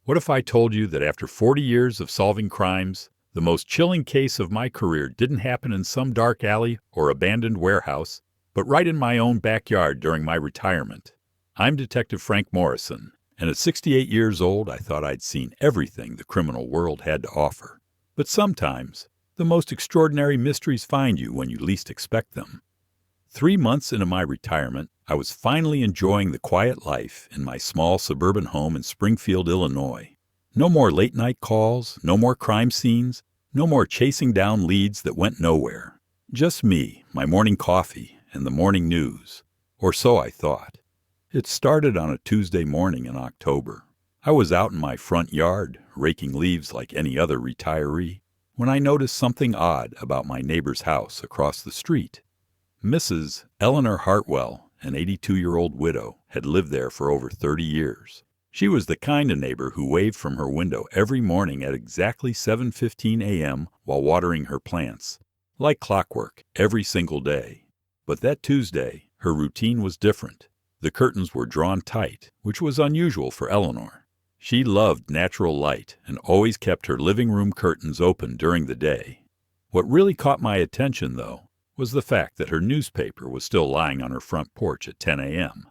What if I told you that after 40 years of solving crimes, the most chilling case of my career didn't happen in some dark alley or abandoned warehouse, but right in my own backyard during my retirement? I'm Detective Frank Morrison, and at 68 years old, I thought I'd seen everything the criminal world had to offer. But sometimes, the most extraordinary mysteries find you when you least expect them. 3 months into my retirement, I was finally enjoying the quiet life in my small suburban home in Springfield, Illinois. No more late-night calls, no more crime scenes, no more chasing down leads that went nowhere. Just me, my morning coffee, and the morning news. Or so I thought. It started on a Tuesday morning in October. I was out in my front yard, raking leaves like any other retiree, when I noticed something odd about my neighbor's house across the street. Mrs. Eleanor Hartwell, an 82-year-old widow, had lived there for over 30 years. She was the kind of neighbor who waved from her window every morning at exactly 7:15 a.m. while watering her plants, like clockwork, every single day. But that Tuesday, her routine was different. The curtains were drawn tight, which was unusual for Eleanor. She loved natural light and always kept her living room curtains open during the day. What really caught my attention, though, was the fact that her newspaper was still lying on her front porch at 10 a.m.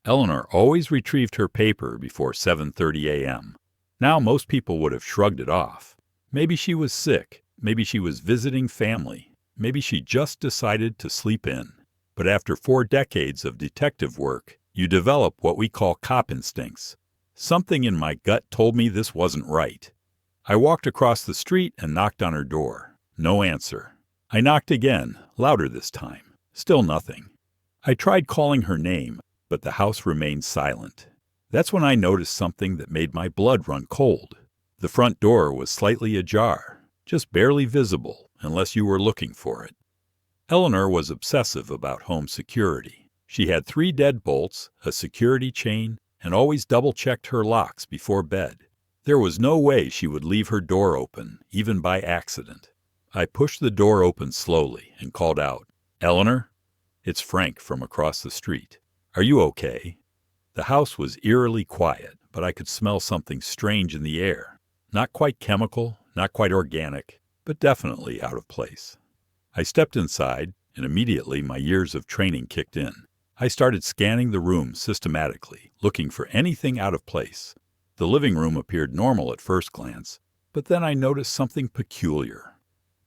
Eleanor always retrieved her paper before 7:30 a.m. Now most people would have shrugged it off. Maybe she was sick, maybe she was visiting family, maybe she just decided to sleep in. But after 4 decades of detective work, you develop what we call cop instincts. Something in my gut told me this wasn't right. I walked across the street and knocked on her door. No answer. I knocked again, louder this time. Still nothing. I tried calling her name, but the house remained silent. That's when I noticed something that made my blood run cold. The front door was slightly ajar, just barely visible unless you were looking for it. Eleanor was obsessive about home security. She had 3 deadbolts, a security chain, and always double-checked her locks before bed. There was no way she would leave her door open, even by accident. I pushed the door open slowly and called out, "Eleanor?" "It's Frank from across the street. Are you okay?" The house was eerily quiet, but I could smell something strange in the air. Not quite chemical, not quite organic, but definitely out of place. I stepped inside, and immediately my years of training kicked in. I started scanning the room systematically, looking for anything out of place. The living room appeared normal at first glance, but then I noticed something peculiar.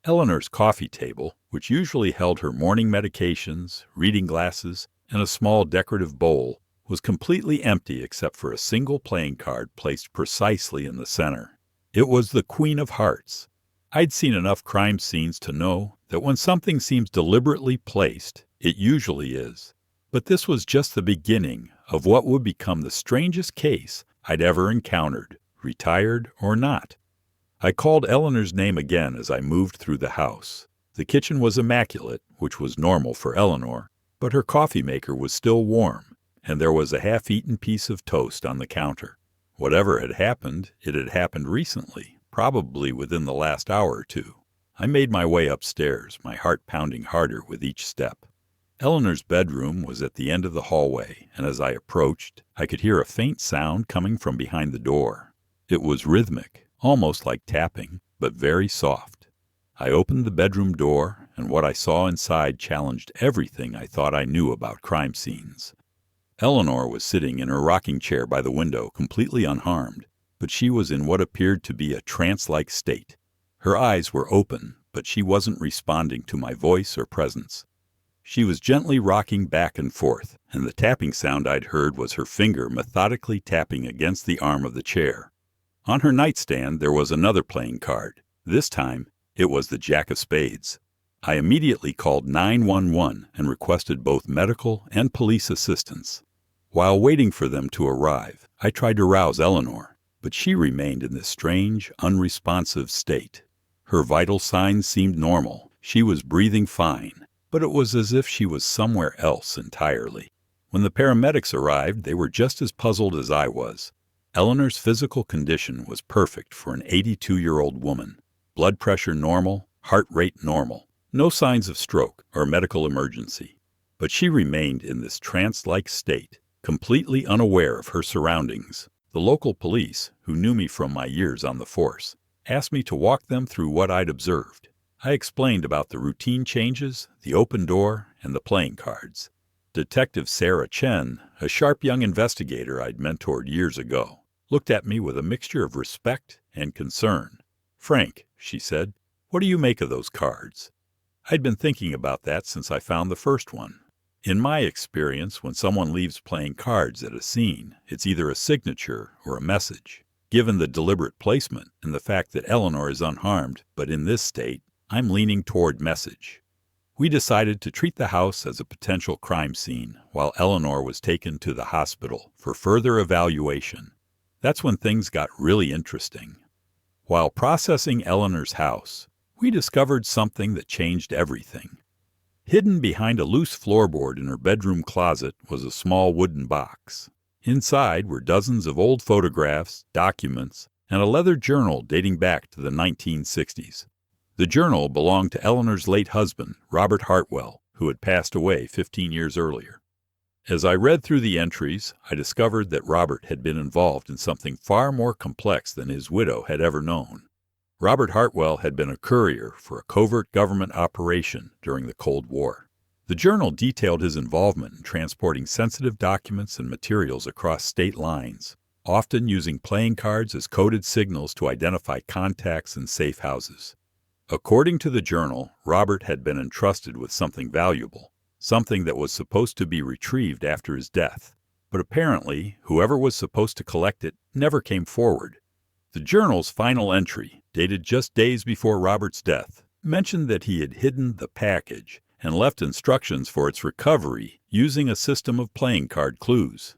Eleanor's coffee table, which usually held her morning medications, reading glasses, and a small decorative bowl, was completely empty except for a single playing card placed precisely in the center. It was the Queen of Hearts. I'd seen enough crime scenes to know that when something seems deliberately placed, it usually is. But this was just the beginning of what would become the strangest case I'd ever encountered, retired or not. I called Eleanor's name again as I moved through the house. The kitchen was immaculate, which was normal for Eleanor, but her coffee maker was still warm, and there was a half-eaten piece of toast on the counter. Whatever had happened, it had happened recently, probably within the last hour or two. I made my way upstairs, my heart pounding harder with each step. Eleanor's bedroom was at the end of the hallway, and as I approached, I could hear a faint sound coming from behind the door. It was rhythmic, almost like tapping, but very soft. I opened the bedroom door, and what I saw inside challenged everything I thought I knew about crime scenes. Eleanor was sitting in her rocking chair by the window, completely unharmed, but she was in what appeared to be a trance-like state. Her eyes were open, but she wasn't responding to my voice or presence. She was gently rocking back and forth, and the tapping sound I'd heard was her finger methodically tapping against the arm of the chair. On her nightstand there was another playing card. This time, it was the Jack of Spades. I immediately called 911 and requested both medical and police assistance. While waiting for them to arrive, I tried to rouse Eleanor, but she remained in this strange, unresponsive state. Her vital signs seemed normal. She was breathing fine, but it was as if she was somewhere else entirely. When the paramedics arrived, they were just as puzzled as I was. Eleanor's physical condition was perfect for an 82-year-old woman. Blood pressure normal, heart rate normal. No signs of stroke or medical emergency. But she remained in this trance-like state, completely unaware of her surroundings. The local police, who knew me from my years on the force, asked me to walk them through what I'd observed. I explained about the routine changes, the open door, and the playing cards. Detective Sarah Chen, a sharp young investigator I'd mentored years ago, looked at me with a mixture of respect and concern. "Frank," she said, "what do you make of those cards?" I'd been thinking about that since I found the first one. In my experience, when someone leaves playing cards at a scene, it's either a signature or a message. Given the deliberate placement and the fact that Eleanor is unharmed, but in this state, I'm leaning toward message. We decided to treat the house as a potential crime scene while Eleanor was taken to the hospital for further evaluation. That's when things got really interesting. While processing Eleanor's house, we discovered something that changed everything. Hidden behind a loose floorboard in her bedroom closet was a small wooden box. Inside were dozens of old photographs, documents, and a leather journal dating back to the 1960s. The journal belonged to Eleanor's late husband, Robert Hartwell, who had passed away 15 years earlier. As I read through the entries, I discovered that Robert had been involved in something far more complex than his widow had ever known. Robert Hartwell had been a courier for a covert government operation during the Cold War. The journal detailed his involvement in transporting sensitive documents and materials across state lines, often using playing cards as coded signals to identify contacts in safe houses. According to the journal, Robert had been entrusted with something valuable, something that was supposed to be retrieved after his death. But apparently, whoever was supposed to collect it never came forward. The journal's final entry, dated just days before Robert's death, mentioned that he had hidden the package and left instructions for its recovery using a system of playing card clues.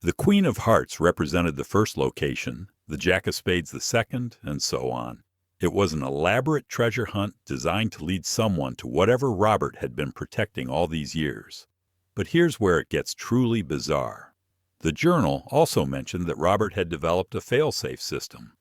The Queen of Hearts represented the first location, the Jack of Spades the second, and so on. It was an elaborate treasure hunt designed to lead someone to whatever Robert had been protecting all these years. But here's where it gets truly bizarre. The journal also mentioned that Robert had developed a failsafe system.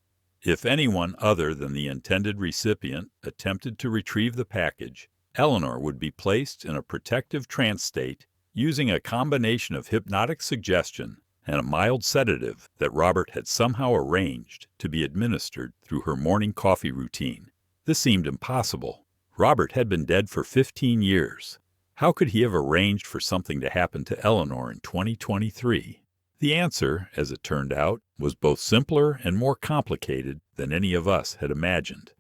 If anyone other than the intended recipient attempted to retrieve the package, Eleanor would be placed in a protective trance state using a combination of hypnotic suggestion and a mild sedative that Robert had somehow arranged to be administered through her morning coffee routine. This seemed impossible. Robert had been dead for 15 years. How could he have arranged for something to happen to Eleanor in 2023? The answer, as it turned out, was both simpler and more complicated than any of us had imagined.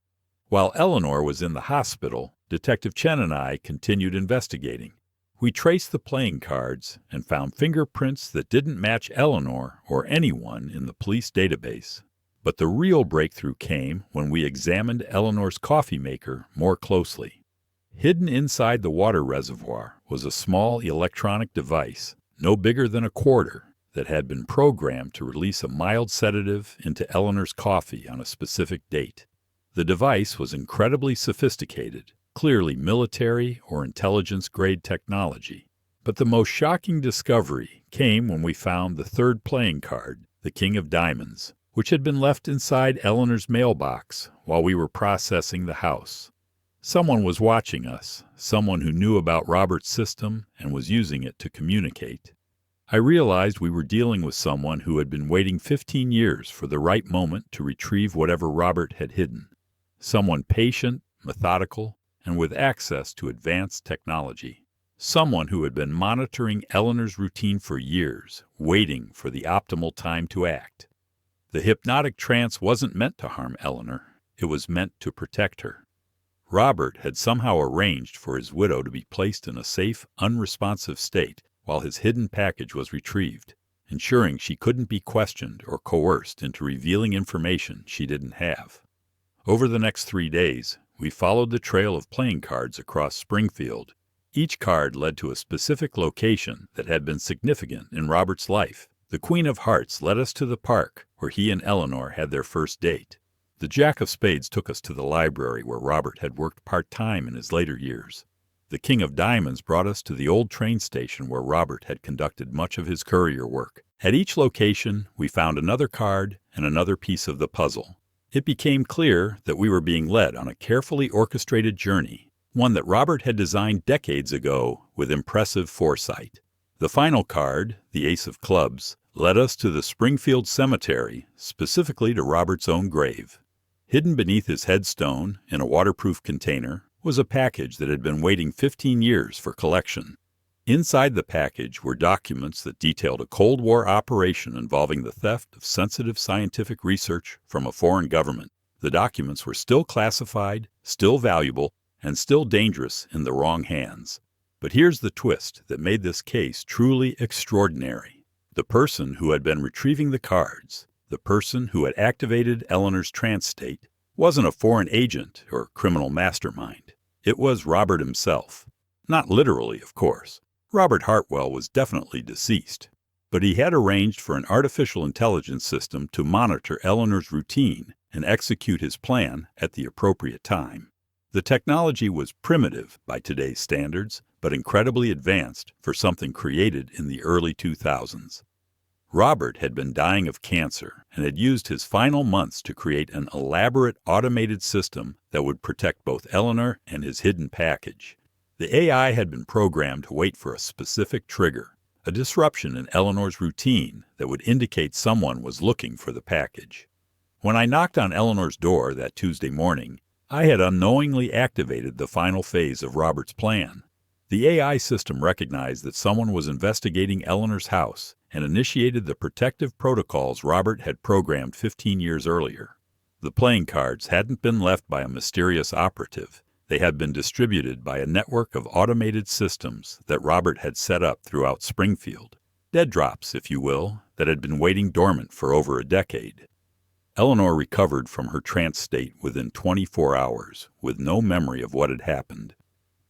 While Eleanor was in the hospital, Detective Chen and I continued investigating. We traced the playing cards and found fingerprints that didn't match Eleanor or anyone in the police database. But the real breakthrough came when we examined Eleanor's coffee maker more closely. Hidden inside the water reservoir was a small electronic device, no bigger than a quarter, that had been programmed to release a mild sedative into Eleanor's coffee on a specific date. The device was incredibly sophisticated, clearly military or intelligence-grade technology. But the most shocking discovery came when we found the third playing card, the King of Diamonds, which had been left inside Eleanor's mailbox while we were processing the house. Someone was watching us, someone who knew about Robert's system and was using it to communicate. I realized we were dealing with someone who had been waiting 15 years for the right moment to retrieve whatever Robert had hidden. Someone patient, methodical, and with access to advanced technology. Someone who had been monitoring Eleanor's routine for years, waiting for the optimal time to act. The hypnotic trance wasn't meant to harm Eleanor. It was meant to protect her. Robert had somehow arranged for his widow to be placed in a safe, unresponsive state while his hidden package was retrieved, ensuring she couldn't be questioned or coerced into revealing information she didn't have. Over the next 3 days, we followed the trail of playing cards across Springfield. Each card led to a specific location that had been significant in Robert's life. The Queen of Hearts led us to the park where he and Eleanor had their first date. The Jack of Spades took us to the library where Robert had worked part-time in his later years. The King of Diamonds brought us to the old train station where Robert had conducted much of his courier work. At each location, we found another card and another piece of the puzzle. It became clear that we were being led on a carefully orchestrated journey, one that Robert had designed decades ago with impressive foresight. The final card, the Ace of Clubs, led us to the Springfield Cemetery, specifically to Robert's own grave. Hidden beneath his headstone, in a waterproof container, was a package that had been waiting 15 years for collection. Inside the package were documents that detailed a Cold War operation involving the theft of sensitive scientific research from a foreign government. The documents were still classified, still valuable, and still dangerous in the wrong hands. But here's the twist that made this case truly extraordinary. The person who had been retrieving the cards, the person who had activated Eleanor's trance state, wasn't a foreign agent or criminal mastermind. It was Robert himself. Not literally, of course. Robert Hartwell was definitely deceased, but he had arranged for an artificial intelligence system to monitor Eleanor's routine and execute his plan at the appropriate time. The technology was primitive by today's standards, but incredibly advanced for something created in the early 2000s. Robert had been dying of cancer and had used his final months to create an elaborate automated system that would protect both Eleanor and his hidden package. The AI had been programmed to wait for a specific trigger, a disruption in Eleanor's routine that would indicate someone was looking for the package. When I knocked on Eleanor's door that Tuesday morning, I had unknowingly activated the final phase of Robert's plan. The AI system recognized that someone was investigating Eleanor's house and initiated the protective protocols Robert had programmed 15 years earlier. The playing cards hadn't been left by a mysterious operative. They had been distributed by a network of automated systems that Robert had set up throughout Springfield. Dead drops, if you will, that had been waiting dormant for over a decade. Eleanor recovered from her trance state within 24 hours, with no memory of what had happened.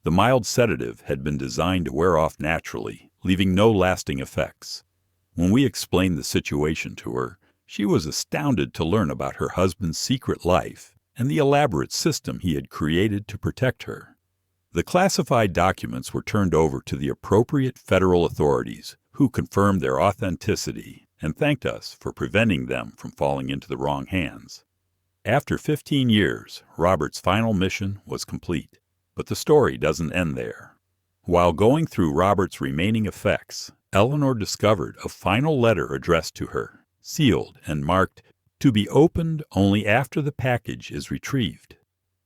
The mild sedative had been designed to wear off naturally, leaving no lasting effects. When we explained the situation to her, she was astounded to learn about her husband's secret life and the elaborate system he had created to protect her. The classified documents were turned over to the appropriate federal authorities, who confirmed their authenticity and thanked us for preventing them from falling into the wrong hands. After 15 years, Robert's final mission was complete, but the story doesn't end there. While going through Robert's remaining effects, Eleanor discovered a final letter addressed to her, sealed and marked, "To be opened only after the package is retrieved."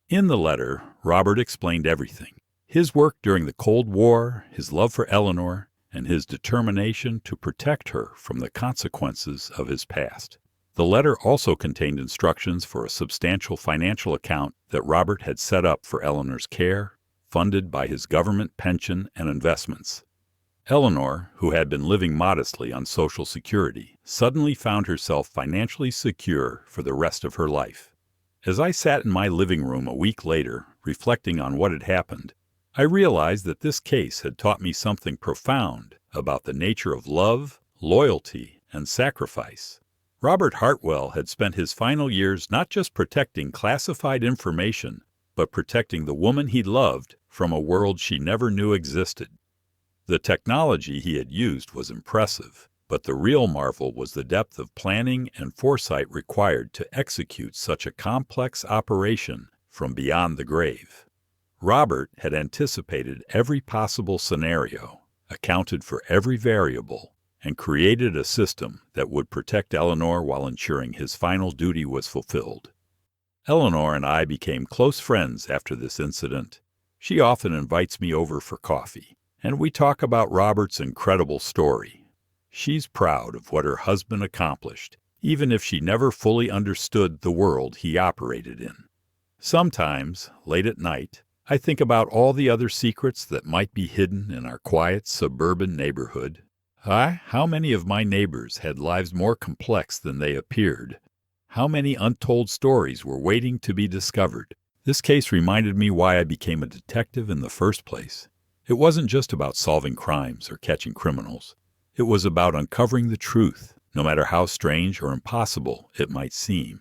In the letter, Robert explained everything: his work during the Cold War, his love for Eleanor, and his determination to protect her from the consequences of his past. The letter also contained instructions for a substantial financial account that Robert had set up for Eleanor's care, funded by his government pension and investments. Eleanor, who had been living modestly on Social Security, suddenly found herself financially secure for the rest of her life. As I sat in my living room a week later, reflecting on what had happened, I realized that this case had taught me something profound about the nature of love, loyalty, and sacrifice. Robert Hartwell had spent his final years not just protecting classified information, but protecting the woman he loved from a world she never knew existed. The technology he had used was impressive, but the real marvel was the depth of planning and foresight required to execute such a complex operation from beyond the grave. Robert had anticipated every possible scenario, accounted for every variable, and created a system that would protect Eleanor while ensuring his final duty was fulfilled. Eleanor and I became close friends after this incident. She often invites me over for coffee, and we talk about Robert's incredible story. She's proud of what her husband accomplished, even if she never fully understood the world he operated in. Sometimes, late at night, I think about all the other secrets that might be hidden in our quiet suburban neighborhood. How many of my neighbors had lives more complex than they appeared? How many untold stories were waiting to be discovered? This case reminded me why I became a detective in the first place. It wasn't just about solving crimes or catching criminals. It was about uncovering the truth, no matter how strange or impossible it might seem.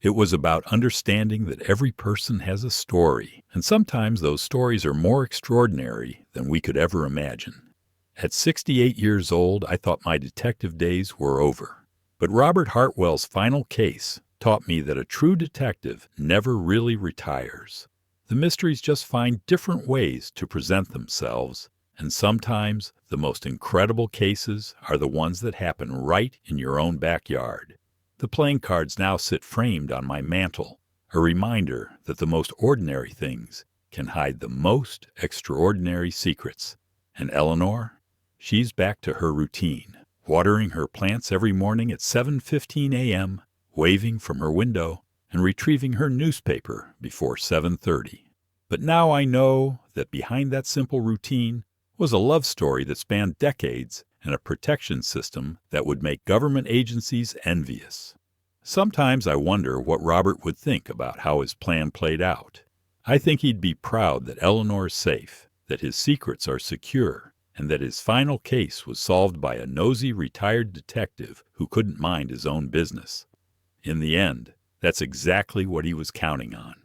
It was about understanding that every person has a story, and sometimes those stories are more extraordinary than we could ever imagine. At 68 years old, I thought my detective days were over. But Robert Hartwell's final case taught me that a true detective never really retires. The mysteries just find different ways to present themselves, And sometimes the most incredible cases are the ones that happen right in your own backyard. The playing cards now sit framed on my mantel, a reminder that the most ordinary things can hide the most extraordinary secrets. And Eleanor, she's back to her routine, watering her plants every morning at 7:15 a.m., waving from her window, and retrieving her newspaper before 7:30. But now I know that behind that simple routine was a love story that spanned decades and a protection system that would make government agencies envious. Sometimes I wonder what Robert would think about how his plan played out. I think he'd be proud that Eleanor's safe, that his secrets are secure, and that his final case was solved by a nosy retired detective who couldn't mind his own business. In the end, that's exactly what he was counting on.